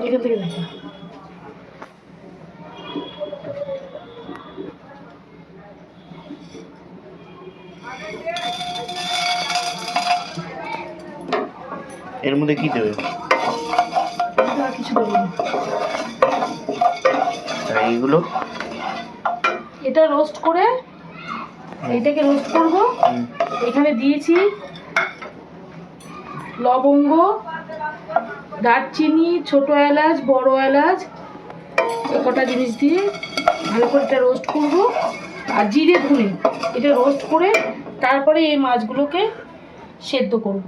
এখান থেকে দেখো। এর মধ্যে কি দেবে? কিছু দেবো না। এইগুলো এটা রোস্ট করে, এইটাকে রোস্ট করব। এখানে দিয়েছি লবঙ্গ, দারচিনি, ছোট এলাচ, বড় এলাচ, এই কটা জিনিস দিয়ে ভালো করে এটা রোস্ট করব। আর জিরে ধনে এটা রোস্ট করে তারপরে এই মাছগুলোকে সেদ্ধ করব।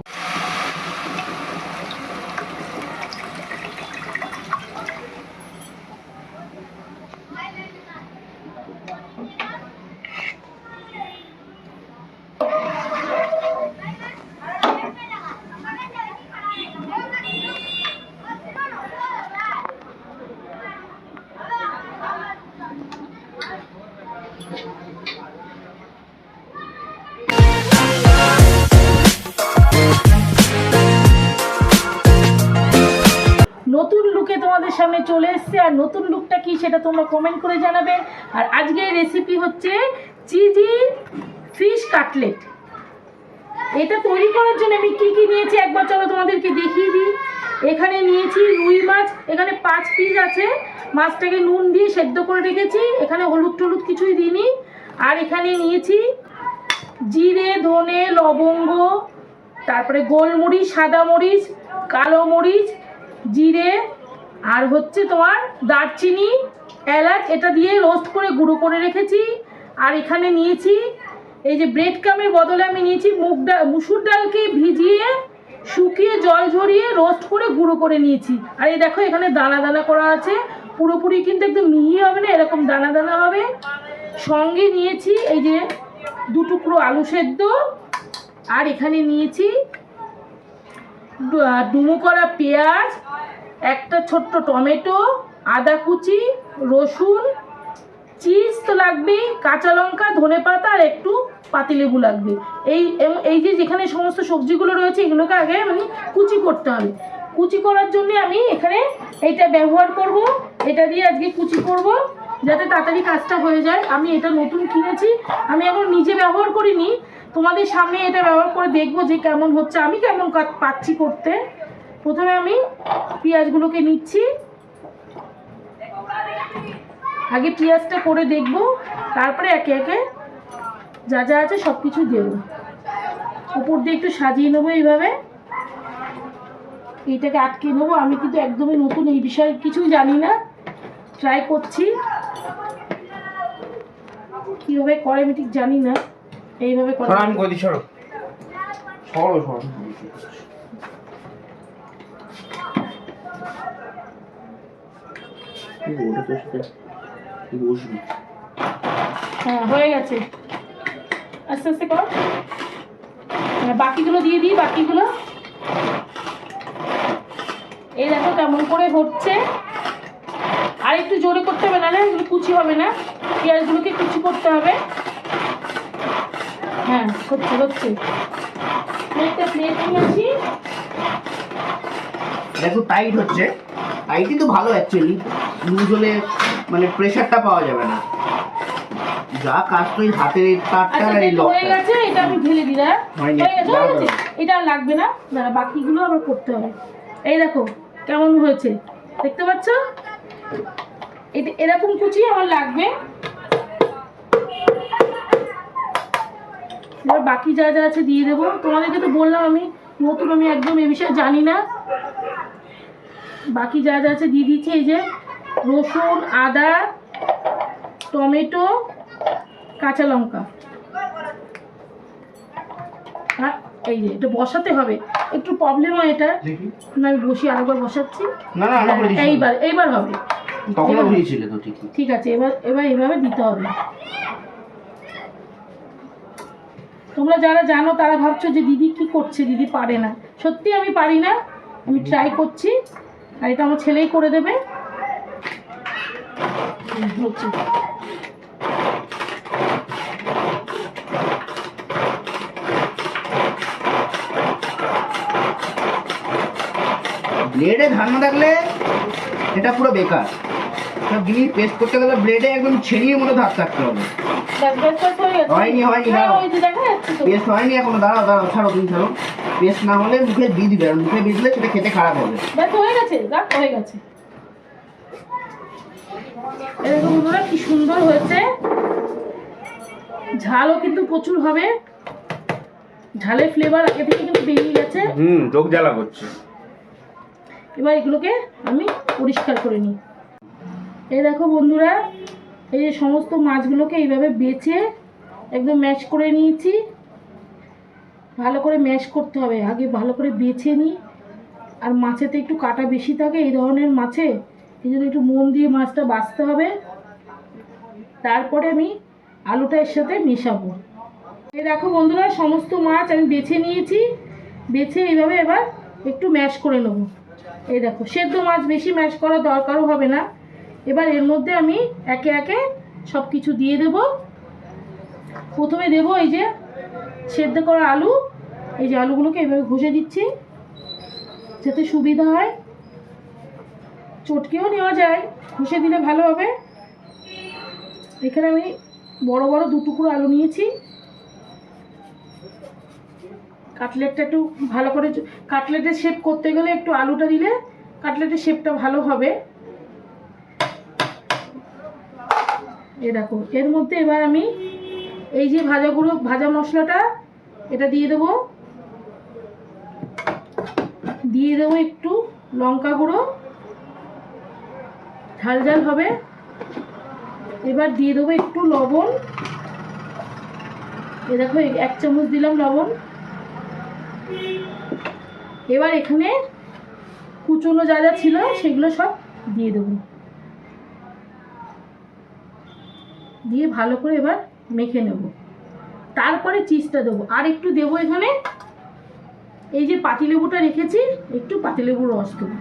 নতুন লুকে তোমাদের সামনে চলে এসেছে। আর নতুন লুকটা কি সেটা তোমরা কমেন্ট করে জানাবে। আর আজকের রেসিপি হচ্ছে চিজি ফিশ কাটলেট। এটা তৈরি করার জন্য আমি কি কি নিয়েছি একবার চলো তোমাদেরকে দেখিয়ে দিই। এখানে নিয়েছি রুই মাছ, এখানে 5 পিস আছে। মাছটাকে নুন দিয়ে সেদ্ধ করে রেখেছি, এখানে হলুদ টলুদ কিছুই দিইনি। আর এখানে নিয়েছি জিরে, ধনে, লবঙ্গ, তারপরে গোলমরিচ, সাদা মরিচ, কালো মরিচ, জিরে, আর হচ্ছে তোমার দারচিনি, এলাচ, এটা দিয়ে রোস্ট করে গুঁড়ো করে রেখেছি। আর এখানে নিয়েছি এই যে ব্রেড ক্রামের বদলে আমি নিয়েছি মুসুর ডালকে ভিজিয়ে শুকিয়ে জল ঝরিয়ে রোস্ট করে গুঁড়ো করে নিয়েছি। আর এই দেখো এখানে দানা দানা করা আছে, পুরোপুরি কিন্তু একদম মিহি হবে না, এরকম দানা দানা হবে। সঙ্গে নিয়েছি এই যে 2 টুকরো আলু সেদ্ধ। আর এখানে নিয়েছি ডুমো করা পেঁয়াজ, একটা ছোট্ট টমেটো, আদা কুচি, রসুন, চিজ তো লাগবেই, কাঁচা লঙ্কা, ধনেপাতা আর একটু পাতিলেবু লাগবে। এই যে যেখানে সমস্ত সবজিগুলো রয়েছে এগুলোকে আগে মানে কুচি করতে হবে। কুচি করার জন্য আমি এখানে এইটা ব্যবহার করব। এটা দিয়ে আজকে কুচি করব যাতে তাড়াতাড়ি কাজটা হয়ে যায়। আমি এটা নতুন কিনেছি, আমি এখন নিজে ব্যবহার করিনি, তোমাদের সামনে এটা ব্যবহার করে দেখবো যে কেমন হচ্ছে, আমি কেমন পাচ্ছি করতে। প্রথমে আমি পেঁয়াজগুলোকে নিচ্ছি, আগে পেঁয়াজটা করে দেখব, তারপরে একে একে যা যা আছে সব কিছু দেবো। উপর দিয়ে একটু সাজিয়ে নেবো এইভাবে, এইটাকে আটকে নেবো। আমি কিন্তু একদমই নতুন, এই বিষয়ে কিছুই জানি না, ট্রাই করছি কীভাবে করে আমি ঠিক জানি না। এইভাবে করে আমি কই দিই, সরো সরো সরো। হ্যাঁ হয়ে গেছে, আস্তে আস্তে কর। বাকিগুলো দিয়ে দিই, বাকিগুলো এই দেখো কেমন করে হচ্ছে। আর একটু জোরে করতে হবে, নাহলে এগুলো কুচি হবে না, পেঁয়াজগুলোকে কুচি করতে হবে। হ্যাঁ হচ্ছে হচ্ছে। প্লেটটা প্লেট নিয়ে আসি। দেখো টাইট হচ্ছে, টাইটই তো ভালো অ্যাকচুয়ালি, লুজ হলে মানে প্রেসারটা পাওয়া যাবে না। যা কাজ তো হাতের এই তারটা আর এই লকটা হয়ে গেছে। এটা আমি ঢেলে দিলাম, হয়ে গেছে হয়ে গেছে। এটা আর লাগবে না, দাঁড়া বাকিগুলো আবার করতে হবে। এই দেখো কেমন হয়েছে, দেখতে পাচ্ছ? এটা এরকম কুচি আমার লাগবে। এবার বাকি যা যা আছে দিয়ে দেবো। তোমাদেরকে তো বললাম আমি নতুন, আমি একদম এই বিষয়ে জানি না। বাকি যা যা আছে দিয়ে দিচ্ছি। এই যে রসুন, আদা, টমেটো, কাঁচা লঙ্কা। আর এই যে এটা বসাতে হবে, একটু প্রবলেম হয় এটা, না আমি বসি আরেকবার বসাচ্ছি। না না এইবার হবে, তখনও হয়েছিল তো ঠিক আছে। এবার এইভাবে দিতে হবে। তোমরা যারা জানো তারা ভাবছো যে দিদি কি করছে, দিদি পারে না। সত্যি আমি পারি না, আমি ট্রাই করছি। আর এটা আমার ছেলেই করে দেবে। হচ্ছে ব্লেডে ধান না থাকলে এটা পুরো বেকার। সব জিনিস পেস্ট করতে গেলে ব্লেডে একদম ছেড়িয়ে মতো ধার থাকতে হবে। হয়নি দাঁড়াও, পেস্ট হয়নি এখনো, দাঁড়াও ছাড়ো, তুমি ছাড়ো। পেস্ট না হলে মুখে দিয়ে দিবে, আর মুখে দিয়ে দিলে সেটা খেতে খারাপ হবে। হয়ে গেছে, হয়ে গেছে। এরকম বন্ধুরা কি সুন্দর হয়েছে। ঝালও কিন্তু প্রচুর হবে, ঝালের ফ্লেভার আগে থেকে কিন্তু বেরিয়ে গেছে। চোখ জ্বালা করছে। এবার এগুলোকে আমি পরিষ্কার করে নিই। এই দেখো বন্ধুরা, এই যে সমস্ত মাছগুলোকে এইভাবে বেছে একদম ম্যাশ করে নিয়েছি। ভালো করে ম্যাশ করতে হবে, আগে ভালো করে বেছে নিই। আর মাছেতে একটু কাটা বেশি থাকে এই ধরনের মাছে, এই জন্য একটু মন দিয়ে মাছটা বাছতে হবে। তারপরে আমি আলুটা এর সাথে মেশাবো। এই দেখো বন্ধুরা, সমস্ত মাছ আমি বেছে নিয়েছি, বেছে এইভাবে এবার একটু ম্যাশ করে নেব। এই দেখো, সেদ্ধ মাছ বেশি ম্যাশ করার দরকারও হবে না। এবার এর মধ্যে আমি একে একে সব কিছু দিয়ে দেব। প্রথমে দেব এই যে সেদ্ধ করা আলু, এই যে আলুগুলোকে এইভাবে ঘষে দিচ্ছি যাতে সুবিধা হয়। চটকেও নেওয়া যায়, ঘষে দিলে ভালো হবে। এখানে আমি বড় বড় 2 টুকরো আলু নিয়েছি। কাটলেটটা একটু ভালো করে, কাটলেটের শেপ করতে গেলে একটু আলুটা দিলে কাটলেটের শেপটা ভালো হবে। এই দেখো, এর মধ্যে এবার আমি এই যে ভাজা মশলাটা এটা দিয়ে দেবো। দিয়ে দেবো একটু লঙ্কা গুঁড়ো, ঝাল ঝাল হবে। এবার দিয়ে দেবো একটু লবণ। এই দেখো 1 চামচ দিলাম লবণ। এবার এখানে কুচনো যা যা ছিল সেগুলো সব দিয়ে দেবো, দিয়ে ভালো করে এবার মেখে নেব। তারপরে চিজটা দেবো, আর একটু দেবো এখানে এই যে পাতিলেবুটা রেখেছি, একটু পাতিলেবুর রস দেবো।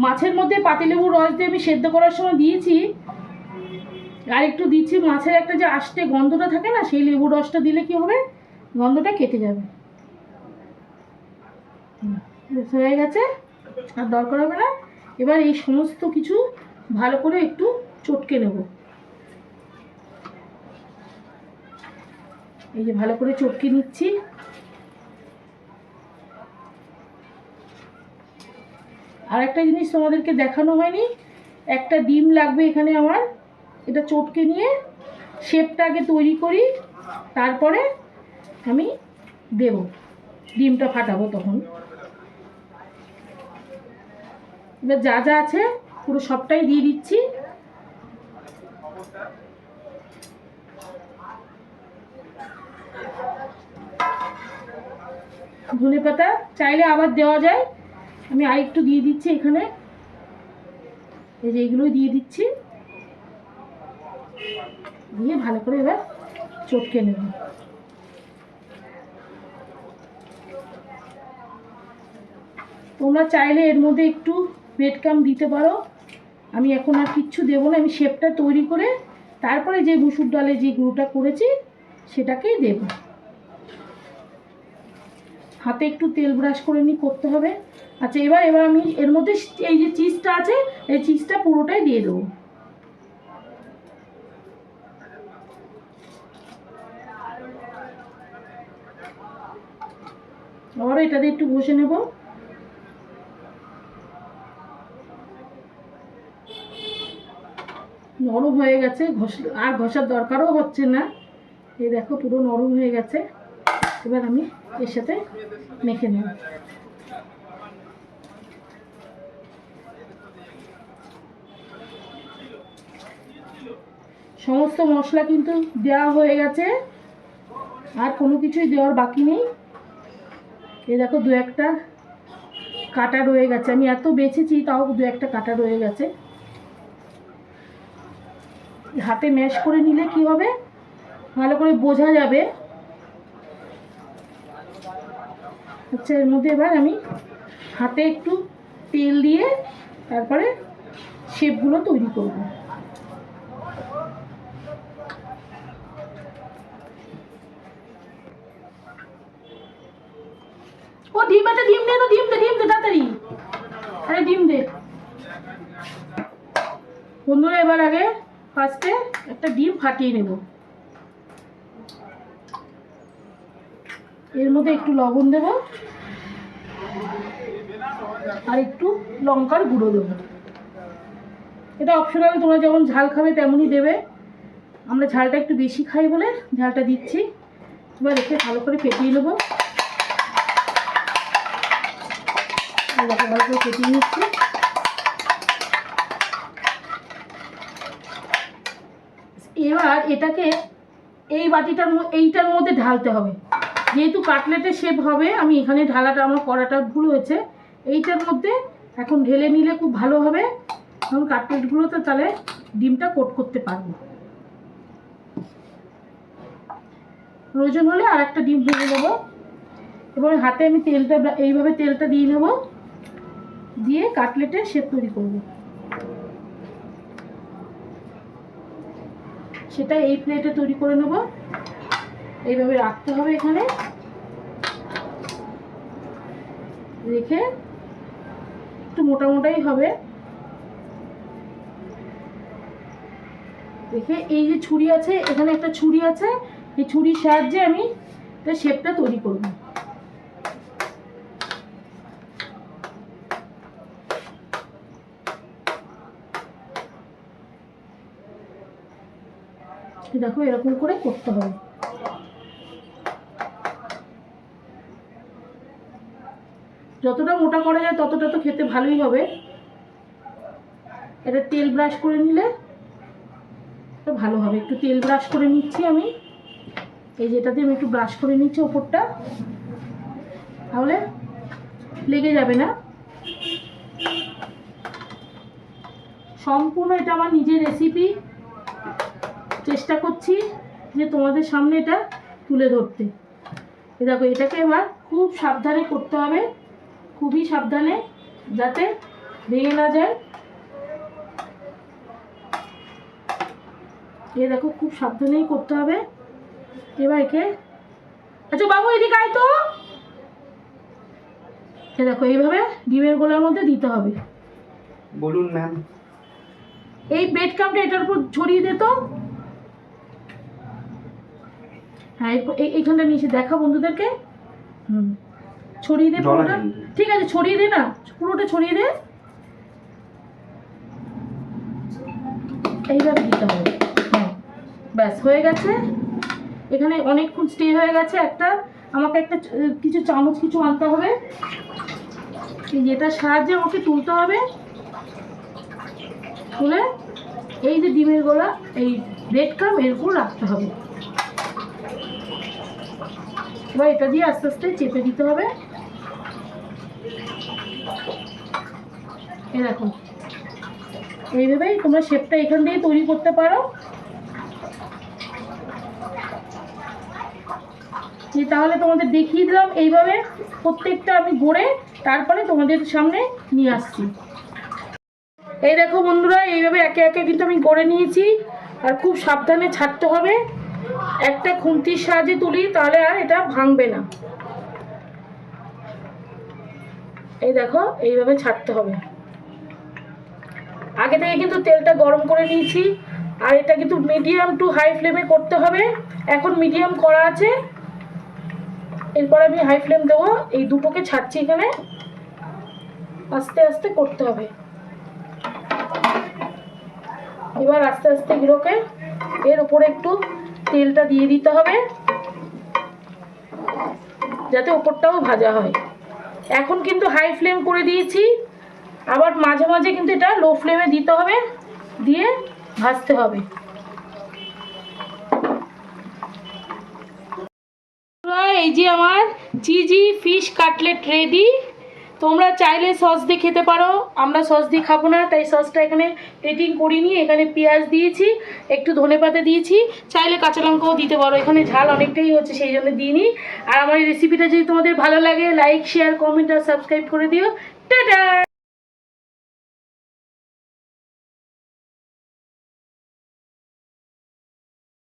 মাছের মধ্যে পাতিলেবুর রস দিয়ে আমি সেদ্ধ করার সময় দিয়েছি, আর একটু দিচ্ছি। মাছের একটা যে আষ্টে গন্ধটা থাকে না, সেই লেবুর রসটা দিলে কি হবে, গন্ধটা কেটে যাবে। হয়ে গেছে, আর দরকার হবে না। এবার এই সমস্ত কিছু ভালো করে একটু চটকে নেব। এই যে ভালো করে চটকে নিচ্ছি। আর একটা জিনিস তোমাদেরকে দেখানো হয়নি, একটা ডিম লাগবে এখানে আমার। এটা চটকে নিয়ে শেপটা আগে তৈরি করি, তারপরে আমি দেব, ডিমটা ফাটাবো তখন। এবার যা যা আছে পুরো সবটাই দিয়ে দিচ্ছি। ধনেপাতা চাইলে আবার দেওয়া যায়, আমি আরেকটু দিয়ে দিচ্ছি এখানে। এই যে এইগুলোই দিয়ে দিচ্ছি, দিয়ে ভালো করে এবার চটকে নেব। তোমরা চাইলে এর মধ্যে একটু ব্রেড ক্রাম্ব দিতে পারো। আমি এখন আর কিচ্ছু দেবো না, আমি শেপটা তৈরি করে তারপরে যে মুসুর ডালে যে গুঁড়োটা করেছি সেটাকেই দেব। হাতে একটু তেল ব্রাশ করে নিয়ে করতে হবে। আচ্ছা, এবার আমি এর মধ্যে এই যে চিজটা আছে, এই চিজটা পুরোটাই দিয়ে দেবো। আবার এটা দিয়ে একটু ঘষে নেব। নরম হয়ে গেছে, আর ঘষার দরকারও হচ্ছে না। এই দেখো পুরো নরম হয়ে গেছে। এবার আমি এর সাথে মেখে নেব। সমস্ত মশলা কিন্তু দেওয়া হয়ে গেছে, আর কোনো কিছুই দেওয়ার বাকি নেই। এই দেখো 2-1টা কাটা রয়ে গেছে, আমি এত বেছেছি তাও 2-1টা কাটা রয়ে গেছে। হাতে ম্যাশ করে নিলে কি হবে, ভালো করে বোঝা যাবে। আচ্ছা, এর মধ্যে এবার আমি হাতে একটু তেল দিয়ে তারপরে শেপগুলো তৈরি করব। ও ও ডিম দে, তো ডিম দে তাড়াতাড়ি, আরে ডিম দে। বন্ধুরা এবার আগে ফার্স্টে একটা ডিম ফাটিয়ে নেব, এর মধ্যে একটু লবণ দেব আর একটু লঙ্কার গুঁড়ো দেবো। এটা অপশনাল, তোমরা যেমন ঝাল খাবে তেমনই দেবে। আমরা ঝালটা একটু বেশি খাই বলে ঝালটা দিচ্ছি। এবার একে ভালো করে ফেটিয়ে নেবো, ভালো করে ফেটিয়ে নিচ্ছি। এবার এটাকে এই এইটার মধ্যে ঢালতে হবে। যেহেতু কাটলেটের শেপ হবে, আমি এখানে ঢালাটা আমার করাটা ভুল হয়েছে। এইটার মধ্যে এখন ঢেলে নিলে খুব ভালো হবে, কারণ কাটলেটগুলোতে তাহলে ডিমটা কোট করতে পারবো। প্রয়োজন হলে আর একটা ডিম ভেঙে নেবো। এবার হাতে আমি তেলটা এইভাবে তেলটা দিয়ে নেব, দিয়ে কাটলেটের শেপ তৈরি করব। সেটা এই প্লেটে তৈরি করে নেব। এইভাবে রাখতে হবে, এখানে রেখে একটু মোটাই হবে রেখে, এই যে ছুরি আছে, এখানে একটা ছুরি আছে, এই ছুরির সাহায্যে আমি শেপটা তৈরি করব। দেখো এরকম করে করতে হবে। যতটা মোটা করা যায় ততটা তো খেতে ভালোই হবে। এটা তেল ব্রাশ করে নিলে ভালো হবে। একটু তেল ব্রাশ করে নিচ্ছি আমি, এই যেটাতে আমি একটু ব্রাশ করে নিচ্ছি ওপরটা, তাহলে লেগে যাবে না। সম্পূর্ণ এটা আমার নিজের রেসিপি, চেষ্টা করছি যে তোমাদের সামনে এটা তুলে ধরতে। দেখো এটাকে এবার খুব সাবধানে করতে হবে, খুবই সাবধানে, যাতে ভেঙে না যায়। দেখো খুব সাবধানেই করতে হবে। এবার একে, আচ্ছা বাবু এদিকে আয় তো। দেখো এইভাবে ডিমের গোলার মধ্যে দিতে হবে। বলুন ম্যাম। এই ব্রেড ক্রাম্বটা এটার উপর ছড়িয়ে দে তো। হ্যাঁ এইখানটা নিচে দেখা বন্ধুদেরকে। ছড়িয়ে দে পুরোটা। ঠিক আছে ছড়িয়ে দে না, পুরোটা ছড়িয়ে দে। এইভাবে দিতে হবে। হ্যাঁ ব্যাস হয়ে গেছে। এখানে অনেকক্ষণ স্টে হয়ে গেছে। আমাকে একটা কিছু চামচ কিছু আনতে হবে, যেটার সাহায্যে আমাকে তুলতে হবে। তুলে এই যে ডিমের গোলা, এই ব্রেড ক্রাম্ব এর উপর রাখতে হবে। এবার এটা দিয়ে আস্তে আস্তে চেপে দিতে হবে। এই দেখো এইভাবেই তোমরা শেপটা এখান দিয়ে তৈরি করতে পারো। তাহলে তোমাদের দেখিয়ে দিলাম এইভাবে প্রত্যেকটা আমি গড়ে তারপরে তোমাদের সামনে নিয়ে আসছি। এই দেখো বন্ধুরা, এইভাবে একে একে কিন্তু আমি গড়ে নিয়েছি। আর খুব সাবধানে ছাড়তে হবে। একটা খুন্তির সাহায্যে তুলি, তাহলে আর এটা ভাঙবে না। এই দেখো এইভাবে ছাড়তে হবে। আগে থেকে কিন্তু তেলটা গরম করে নিয়েছি। আর এটা কিন্তু মিডিয়াম টু হাই ফ্লেমে করতে হবে। এখন মিডিয়াম করা আছে, এরপর আমি হাই ফ্লেম দেবো। এই দুটোকে ছাড়ছি, এখানে আস্তে আস্তে করতে হবে। এবার আস্তে আস্তে এগুলোকে এর উপরে একটু তেলটা দিয়ে দিতে হবে, যাতে উপরটাও ভাজা হয়। এখন কিন্তু হাই ফ্লেম করে দিয়েছি, আবার মাঝে মাঝে কিন্তু এটা লো ফ্লেমে দিতে হবে, দিয়ে ভাজতে হবে। এই যে আমার চিজি ফিশ কাটলেট রেডি। তোমরা চাইলে সস দিয়ে খেতে পারো, আমরা সস দিয়ে খাবো না, তাই সসটা এখানে রেটিং করিনি। এখানে পেঁয়াজ দিয়েছি, একটু ধনেপাতা দিয়েছি, চাইলে কাঁচা লঙ্কাও দিতে পারো। এখানে ঝাল অনেকটাই হচ্ছে, সেই জন্য দিইনি। আর আমার এই রেসিপিটা যদি তোমাদের ভালো লাগে, লাইক শেয়ার কমেন্ট আর সাবস্ক্রাইব করে দিও। টাটা।